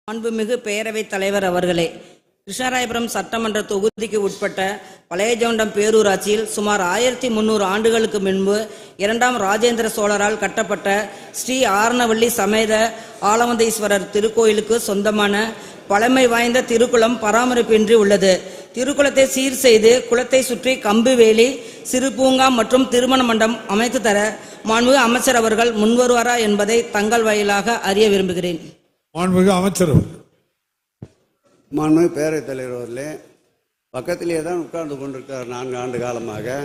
மாண்புமிகு பேரவைத் தலைவர் அவர்களே, கிருஷ்ணராயபுரம் சட்டமன்ற தொகுதிக்கு உட்பட்ட பழையஜவுண்டம் பேரூராட்சியில் சுமார் 1300 ஆண்டுகளுக்கு முன்பு 2ஆம் ராஜேந்திர சோழரால் கட்டப்பட்ட ஸ்ரீ ஆரணவள்ளி சமேத ஆலவந்தீஸ்வரர் திருக்கோயிலுக்கு சொந்தமான பழமை வாய்ந்த திருக்குளம் பராமரிப்பின்றி உள்ளது. திருக்குளத்தை சீர் செய்து குளத்தை சுற்றி கம்பு வேலி, சிறு பூங்கா மற்றும் திருமண மண்டபம் அமைத்து தர மாண்புமிகு அமைச்சர் அவர்கள் முன்வருவாரா என்பதை தங்கள் வாயிலாக அறிய விரும்புகிறேன். மாண்புமிகு அமைச்சர் அவர்கள். மாண்புமிகு பேரவைத் தலைவர் அவர்களே, பக்கத்திலே தான் உட்கார்ந்து கொண்டிருக்கிறார். 4 ஆண்டு காலமாக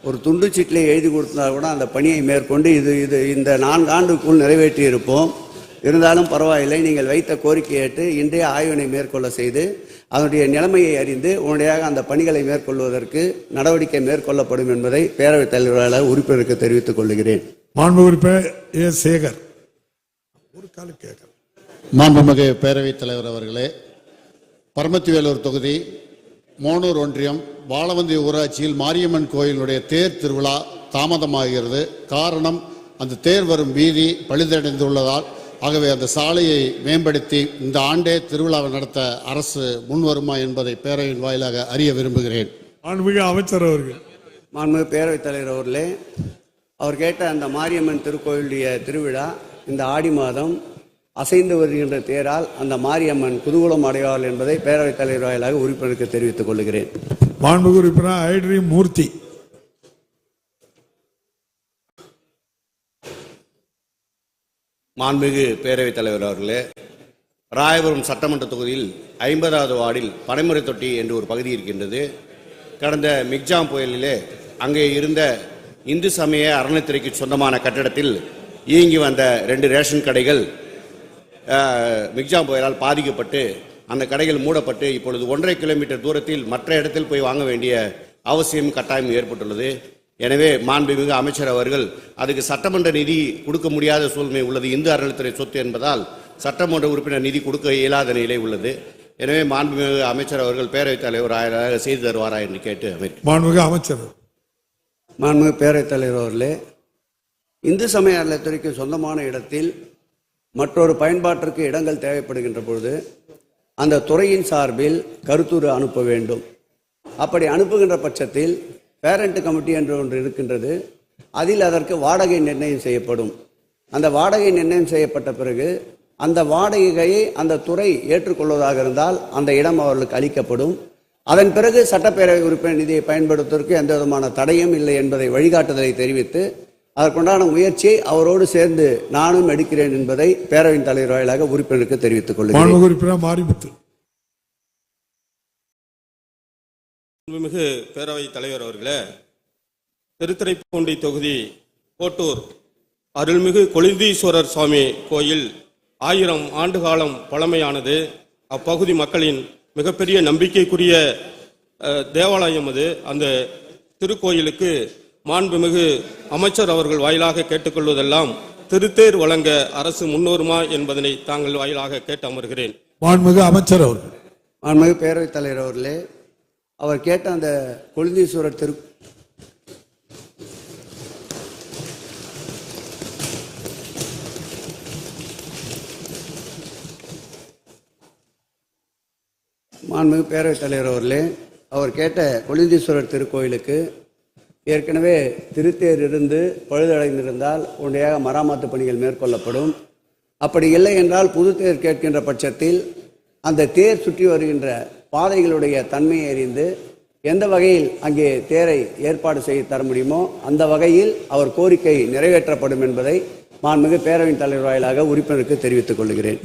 ஒரு துண்டு சீட்டிலே எழுதி கொடுத்தா கூட அந்த பணியை மேற்கொண்டு இந்த 4 ஆண்டுக்குள் நிறைவேற்றி இருப்போம். இருந்தாலும் பரவாயில்லை, நீங்கள் வைத்த கோரிக்கை ஏற்று இன்றைய ஆய்வினை மேற்கொள்ள செய்து அதனுடைய நிலைமையை அறிந்து உடனடியாக அந்த பணிகளை மேற்கொள்வதற்கு நடவடிக்கை மேற்கொள்ளப்படும் என்பதை பேரவைத் தலைவரால் உறுப்பினருக்கு தெரிவித்துக் கொள்கிறேன். மாண்புமிகு உறுப்பினர் ஏ. சேகர். மாண்புமிகு பேரவைத் தலைவர் அவர்களே, பரமத்திவேலூர் தொகுதி மோனூர் ஒன்றியம் வாழவந்தி ஊராட்சியில் மாரியம்மன் கோயிலுடைய தேர் திருவிழா தாமதமாகிறது. காரணம், அந்த தேர் வரும் வீதி பழுதடைந்துள்ளதால். ஆகவே அந்த சாலையை மேம்படுத்தி இந்த ஆண்டே திருவிழாவை நடத்த அரசு முன்வருமா என்பதை பேரவையின் வாயிலாக அறிய விரும்புகிறேன். மாண்புமிகு அமைச்சர் அவர்கள். மாண்புமிகு பேரவைத் தலைவர் அவர்களே, அவர் கேட்ட அந்த மாரியம்மன் திருக்கோயிலுடைய திருவிழா இந்த ஆடி மாதம் அசைந்து வருகின்ற தேரால் அந்த மாரியம்மன் குதூகலம் அடைவாள் என்பதை பேரவைத் தலைவர் வாயிலாக உறுப்பினருக்கு தெரிவித்துக் கொள்கிறேன். மாண்புமிகு உறுப்பினர் ஐட்ரி மூர்த்தி. மாண்புமிகு பேரவைத் தலைவர் அவர்களே, ராயபுரம் சட்டமன்ற தொகுதியில் 50வது வார்டில் பனைமுறை தொட்டி என்று ஒரு பகுதி இருக்கின்றது. கடந்த மிக்ஜாம் புயலிலே அங்கே இருந்த இந்து சமய அறநிலைத்துறைக்கு சொந்தமான கட்டிடத்தில் இயங்கி வந்த 2 ரேஷன் கடைகள் மிக்ஜாம் புயலால் பாதிக்கப்பட்டு அந்த கடைகள் மூடப்பட்டு இப்பொழுது 1.5 கிலோமீட்டர் தூரத்தில் மற்ற இடத்தில் போய் வாங்க வேண்டிய அவசியம் கட்டாயம் ஏற்பட்டுள்ளது. எனவே மாண்புமிகு அமைச்சர் அவர்கள் அதுக்கு சட்டமன்ற நிதி கொடுக்க முடியாத சூழ்நிலை உள்ளது. இந்து அறநிலைத்துறை சொத்து என்பதால் சட்டமன்ற உறுப்பினர் நிதி கொடுக்க இயலாத நிலை உள்ளது. எனவே மாண்புமிகு அமைச்சர் அவர்கள் பேரவைத் தலைவர் செய்து தருவாரா என்று கேட்டு மாண்புமிகு அமைச்சர். மாண்புமிகு பேரவைத் தலைவர் அவர்களே, இந்து சமய அறநிலைத்துறைக்கு சொந்தமான இடத்தில் மற்றொரு பயன்பாட்டிற்கு இடங்கள் தேவைப்படுகின்ற பொழுது அந்த துறையின் சார்பில் கருத்துரு அனுப்ப வேண்டும். அப்படி அனுப்புகின்ற பட்சத்தில் பேரண்ட் கமிட்டி என்று ஒன்று இருக்கின்றது. அதில் அதற்கு வாடகை நிர்ணயம் செய்யப்படும். அந்த வாடகை நிர்ணயம் செய்யப்பட்ட பிறகு அந்த வாடகையை அந்த துறை ஏற்றுக்கொள்வதாக இருந்தால் அந்த இடம் அவர்களுக்கு அளிக்கப்படும். அதன் பிறகு சட்டப்பேரவை உறுப்பினர் நிதியை பயன்படுத்துவதற்கு எந்த விதமான தடையும் இல்லை என்பதை வழிகாட்டுதலை தெரிவித்து அதற்குண்டான முயற்சியை அவரோடு சேர்ந்து நானும் எடுக்கிறேன் என்பதை பேரவையின் தலைவர் வாயிலாக உறுப்பினருக்கு தெரிவித்துக் கொள்கிறேன். மிகு பேரவைத் தலைவர் அவர்களே, திருத்துறைப்பூண்டி தொகுதி கோட்டூர் அருள்மிகு கொழுந்தீஸ்வரர் சுவாமி கோயில் 1000 ஆண்டு காலம் பழமையானது. அப்பகுதி மக்களின் மிகப்பெரிய நம்பிக்கைக்குரிய தேவாலயம் அது. அந்த திருக்கோயிலுக்கு மாண்புமிகு அமைச்சர் அவர்கள் வாயிலாக கேட்டுக்கொள்வதெல்லாம் திருத்தேர் வழங்க அரசு முன்வருமா என்பதனை தாங்கள் வாயிலாக கேட்டு அமர்கிறேன். மாண்புமிகு அமைச்சர் அவர்கள். மாண்புமிகு பேரவைத் தலைவர் அவர்களே, அவர் கேட்ட அந்த கொழுந்தீஸ்வரர் மாண்புமிகு பேரவைத் தலைவர் அவர்களே, அவர் கேட்ட கொழுந்தீஸ்வரர் திருக்கோயிலுக்கு ஏற்கனவே திருத்தேர் இருந்து பழுதடைந்திருந்தால் உடனடியாக மராமத்து பணிகள் மேற்கொள்ளப்படும். அப்படி இல்லை என்றால் புது தேர் கேட்கின்ற பட்சத்தில் அந்த தேர் சுற்றி வருகின்ற பாதைகளுடைய தன்மையை அறிந்து எந்த வகையில் அங்கே தேரை ஏற்பாடு செய்து தர முடியுமோ அந்த வகையில் அவர் கோரிக்கை நிறைவேற்றப்படும் என்பதை மாண்புமிகு பேரவையின் தலைவர் வாயிலாக உறுப்பினருக்கு தெரிவித்துக் கொள்கிறேன்.